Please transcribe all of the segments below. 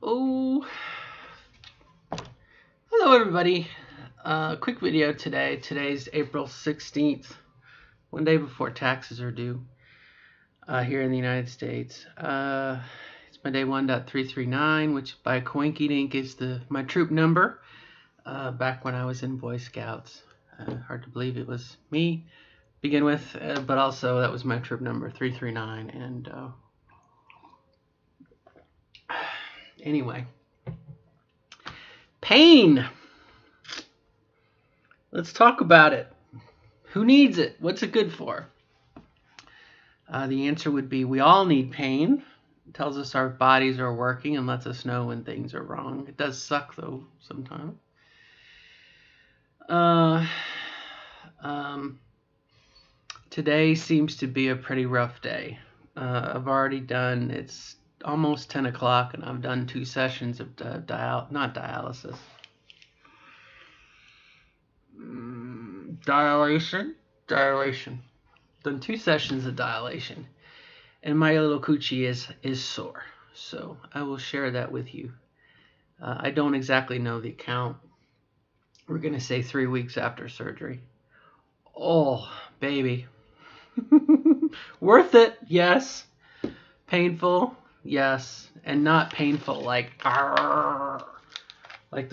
Oh, hello everybody. Quick video today. Today's April 16th, one day before taxes are due here in the United States. It's my day 1.339, which by Coinky Dink is my troop number back when I was in Boy Scouts. Hard to believe it was me to begin with, but also that was my troop number 339. And anyway, pain. Let's talk about it. Who needs it? What's it good for? The answer would be we all need pain. It tells us our bodies are working and lets us know when things are wrong. It does suck though sometimes. Today seems to be a pretty rough day. I've already done, it's almost 10 o'clock and I've done 2 sessions of not dialysis. Dilation. Done 2 sessions of dilation. And my little coochie is sore. So I will share that with you. I don't exactly know the count. We're going to say 3 weeks after surgery. Oh, baby. Worth it, yes. Painful, yes. And not painful like the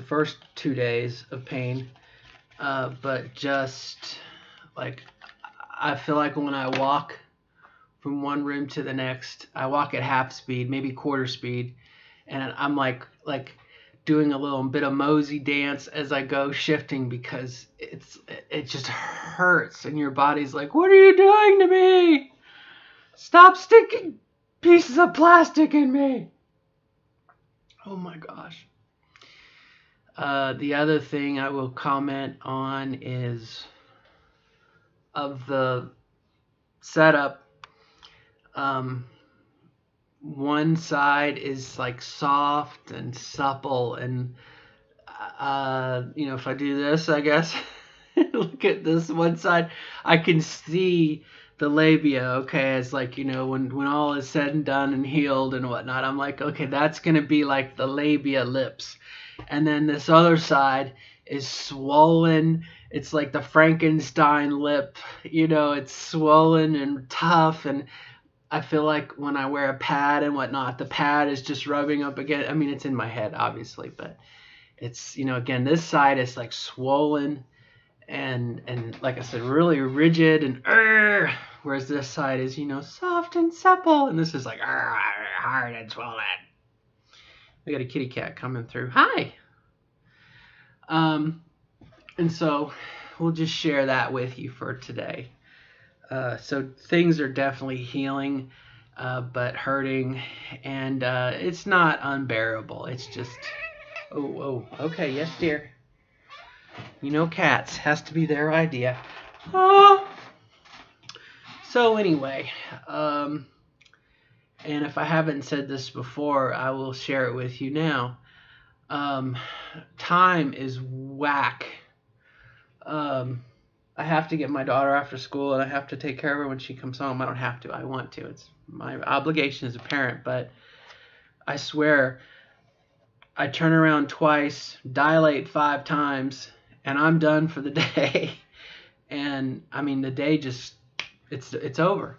first 2 days of pain. But just like I feel like when I walk from one room to the next, I walk at half speed, maybe quarter speed, and I'm like doing a little bit of mosey dance as I go, shifting, because it just hurts and your body's like, what are you doing to me? Stop sticking pieces of plastic in me. Oh my gosh. The other thing I will comment on is of the setup. One side is like soft and supple, and if I do this, I guess look at this one side, I can see the labia. Okay, it's like, when all is said and done and healed and whatnot, I'm like, okay, that's gonna be like the labia lips. And then this other side is swollen. It's like the Frankenstein lip, it's swollen and tough. And I feel like when I wear a pad and whatnot, the pad is just rubbing up again. I mean, it's in my head, obviously, but it's, again, this side is like swollen and like I said, really rigid and whereas this side is, soft and supple. And this is like hard and swollen. We got a kitty cat coming through. Hi. And so we'll just share that with you for today. So things are definitely healing, but hurting, and it's not unbearable. It's just, okay, yes, dear. Cats has to be their idea. So anyway, and if I haven't said this before, I will share it with you now. Time is whack. I have to get my daughter after school, and I have to take care of her when she comes home. I don't have to. I want to. It's my obligation as a parent. But I swear, I turn around twice, dilate 5 times, and I'm done for the day. And I mean, the day just, it's over.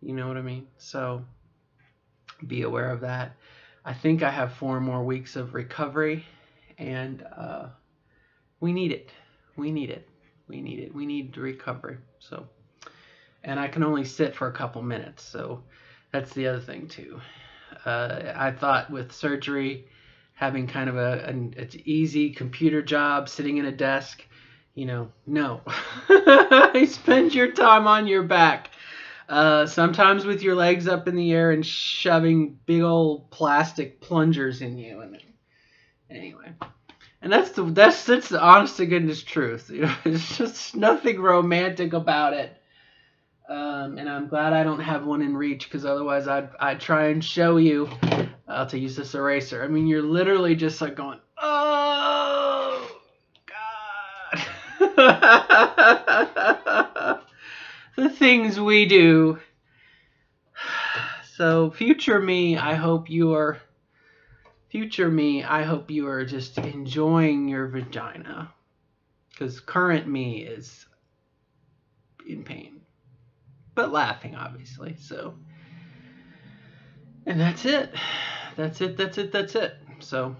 You know what I mean? So be aware of that. I think I have 4 more weeks of recovery, and we need it. We need it. We need it. We need recovery. So, and I can only sit for a couple minutes. So that's the other thing too. I thought with surgery, having kind of an easy computer job, sitting in a desk, no. Spend your time on your back. Sometimes with your legs up in the air and shoving big old plastic plungers in you. And anyway. And that's the honest to goodness truth. It's just nothing romantic about it. And I'm glad I don't have one in reach, because otherwise I'd try and show you to use this eraser. I mean, you're literally just like going, oh God. The things we do. So future me, I hope you are future me, I hope you are just enjoying your vagina, because current me is in pain, but laughing, obviously. So, and that's it. That's it. So,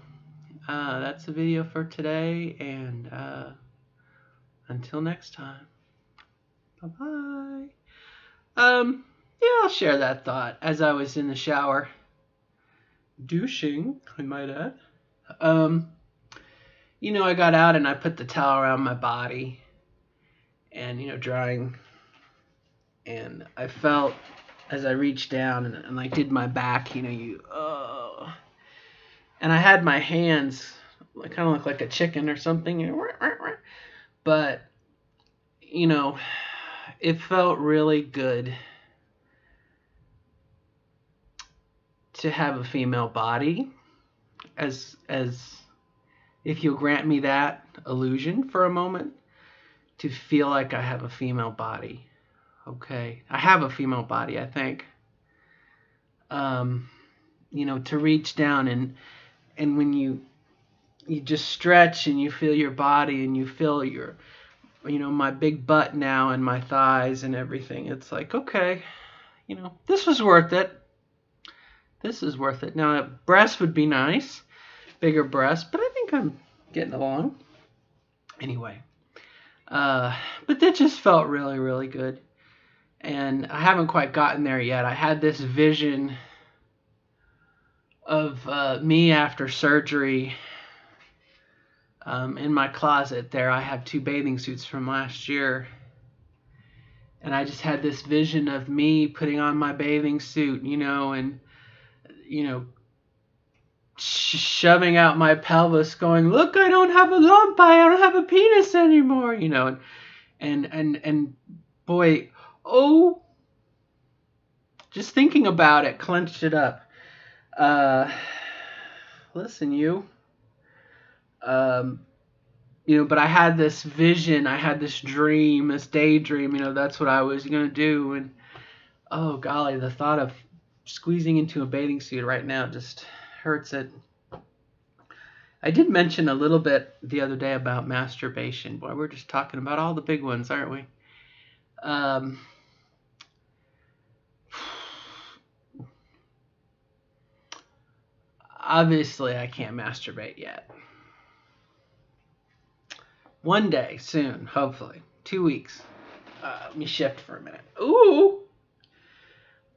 that's the video for today, and until next time, bye bye. Yeah, I'll share that thought as I was in the shower, douching, I might add. I got out and I put the towel around my body, and drying, and I felt as I reached down and like did my back, and I had my hands like kind of look like a chicken or something, but it felt really good to have a female body, as if you'll grant me that illusion for a moment, to feel like I have a female body. Okay, I have a female body, I think. To reach down and when you just stretch and you feel your body and you feel your, my big butt now and my thighs and everything. It's like, okay, this was worth it. This is worth it. Now, a breast would be nice, bigger breast, but I think I'm getting along. Anyway, but that just felt really, really good. And I haven't quite gotten there yet. I had this vision of me after surgery. In my closet there, I have 2 bathing suits from last year. And I just had this vision of me putting on my bathing suit, and, shoving out my pelvis going, look, I don't have a lump. I don't have a penis anymore, and boy, oh, just thinking about it clenched it up. Listen, but I had this vision, I had this dream, this daydream, that's what I was going to do. And oh golly, the thought of squeezing into a bathing suit right now just hurts it. I did mention a little bit the other day about masturbation. Boy, we're just talking about all the big ones, aren't we? Obviously, I can't masturbate yet. One day, soon, hopefully. 2 weeks. Let me shift for a minute. Ooh!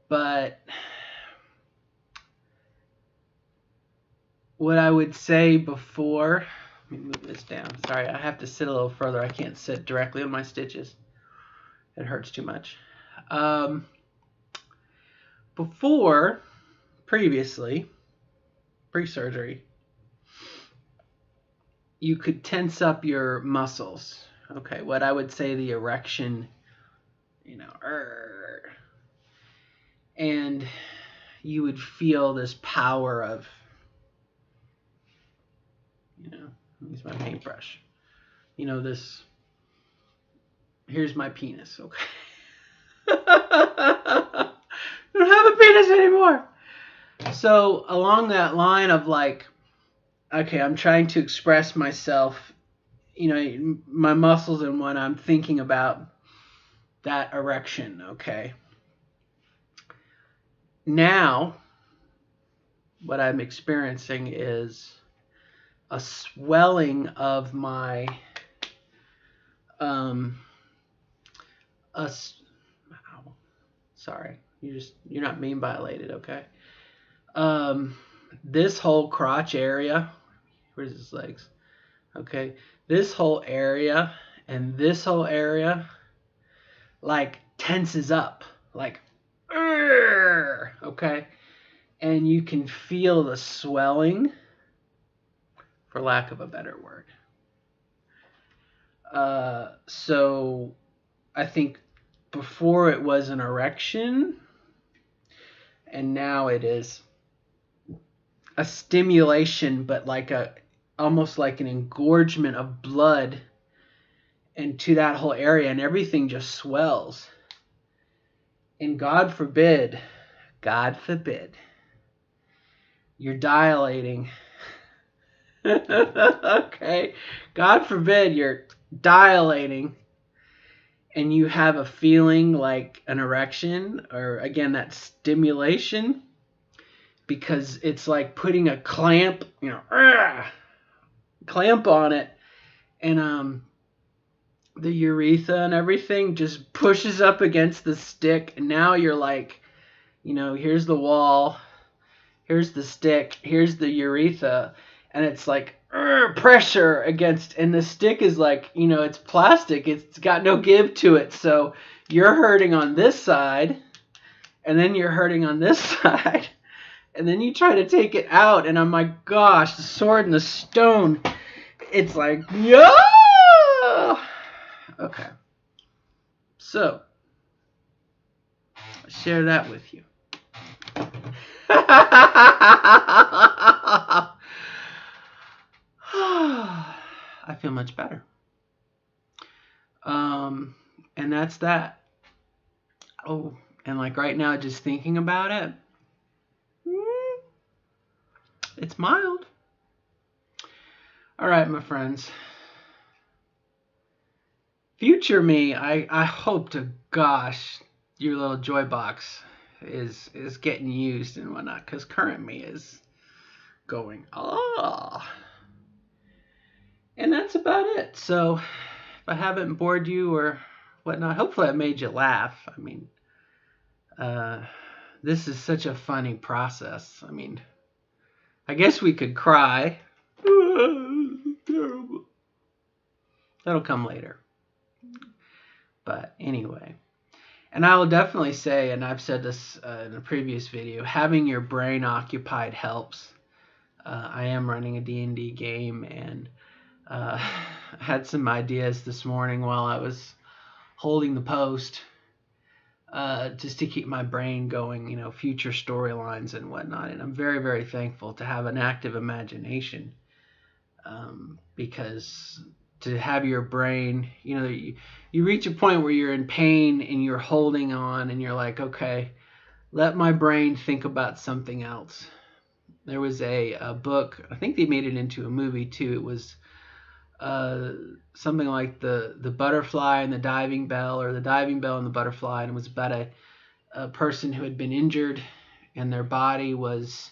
But what I would say before... Let me move this down. Sorry, I have to sit a little further. I can't sit directly on my stitches. It hurts too much. Previously, pre-surgery, you could tense up your muscles. Okay, what I would say the erection, and you would feel this power of, use my paintbrush. This, here's my penis, okay? I don't have a penis anymore. So along that line of like, okay, I'm trying to express myself, my muscles, and when I'm thinking about that erection, okay? Now, what I'm experiencing is a swelling of my, sorry, you're not being violated, okay? This whole crotch area, where's his legs? Okay, this whole area and this whole area, like, tenses up, like, okay? And you can feel the swelling, for lack of a better word. So I think before it was an erection, and now it is a stimulation, but like almost like an engorgement of blood into that whole area, and everything just swells. And God forbid, you're dilating. Okay? God forbid you're dilating and you have a feeling like an erection, or again, that stimulation, because it's like putting a clamp, clamp on it, and the urethra and everything just pushes up against the stick, and now you're like, here's the wall, here's the stick, here's the urethra, and it's like pressure against, and the stick is like, it's plastic, it's got no give to it, so you're hurting on this side, and then you're hurting on this side, and then you try to take it out, and oh my gosh, the sword and the stone, it's like, yeah. Okay, so share that with you. I feel much better. And that's that. Oh, and like right now, just thinking about it, it's mild. All right, my friends. Future me, I hope to gosh your little joy box is getting used and whatnot, because current me is going, and that's about it. So if I haven't bored you or whatnot, hopefully I made you laugh. I mean, this is such a funny process. I mean, I guess we could cry. Terrible. That'll come later. But anyway, and I will definitely say, and I've said this in a previous video, having your brain occupied helps. I am running a D&D game, and had some ideas this morning while I was holding the post, just to keep my brain going, future storylines and whatnot. And I'm very, very thankful to have an active imagination, because to have your brain, you reach a point where you're in pain and you're holding on and you're like, okay, let my brain think about something else. There was a book, I think they made it into a movie too. It was something like the butterfly and the diving bell, or the diving bell and the butterfly, and it was about a person who had been injured and their body was,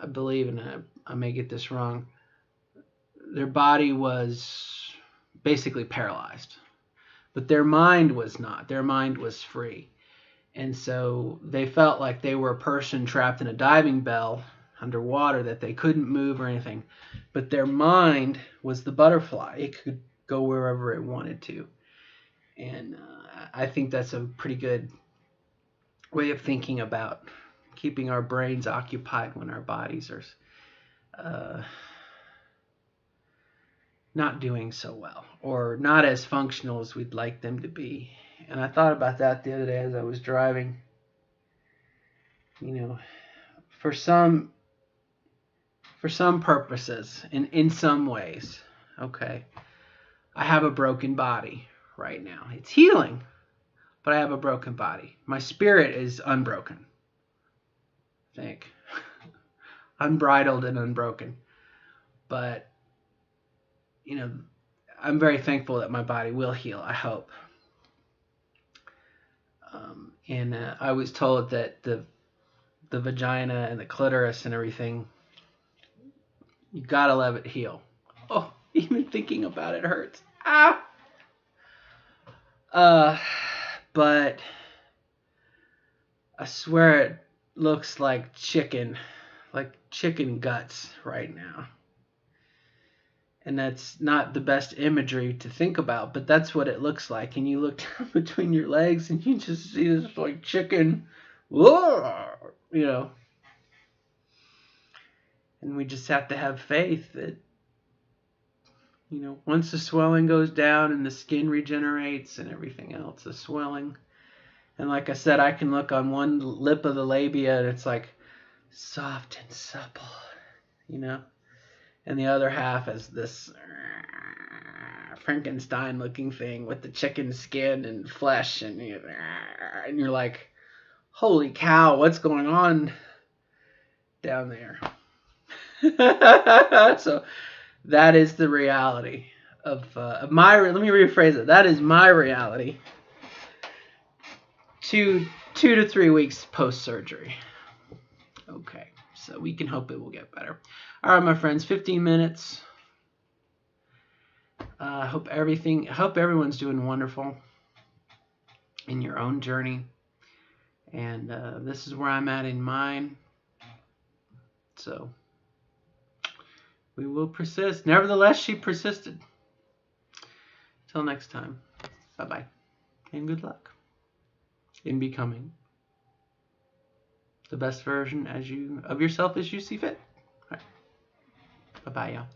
I believe, and I may get this wrong, their body was basically paralyzed, but their mind was not. Their mind was free. And so they felt like they were a person trapped in a diving bell underwater, that they couldn't move or anything. But their mind was the butterfly. It could go wherever it wanted to. And I think that's a pretty good way of thinking about keeping our brains occupied when our bodies are not doing so well, or not as functional as we'd like them to be. And I thought about that the other day as I was driving. For some purposes, and in some ways, okay, I have a broken body right now. It's healing, but I have a broken body. My spirit is unbroken, I think. Unbridled and unbroken. But I'm very thankful that my body will heal, I hope. And I was told that the vagina and the clitoris and everything, you gotta let it heal. Oh, even thinking about it hurts. But I swear it looks like chicken guts right now. And that's not the best imagery to think about, but that's what it looks like. And you look down between your legs and you just see this like chicken, And we just have to have faith that, once the swelling goes down and the skin regenerates and everything else, the swelling. And like I said, I can look on one lip of the labia and it's like soft and supple, And the other half is this Frankenstein looking thing with the chicken skin and flesh, and you're like, holy cow, what's going on? down there. So that is the reality of my. Let me rephrase it. That is my reality. 2 to 3 weeks post surgery. Okay, so we can hope it will get better. All right, my friends, 15 minutes. Hope everyone's doing wonderful in your own journey, and this is where I'm at in mine. So we will persist. Nevertheless, she persisted. Till next time, bye-bye, and good luck in becoming the best version of yourself as you see fit. All right. Bye-bye, y'all.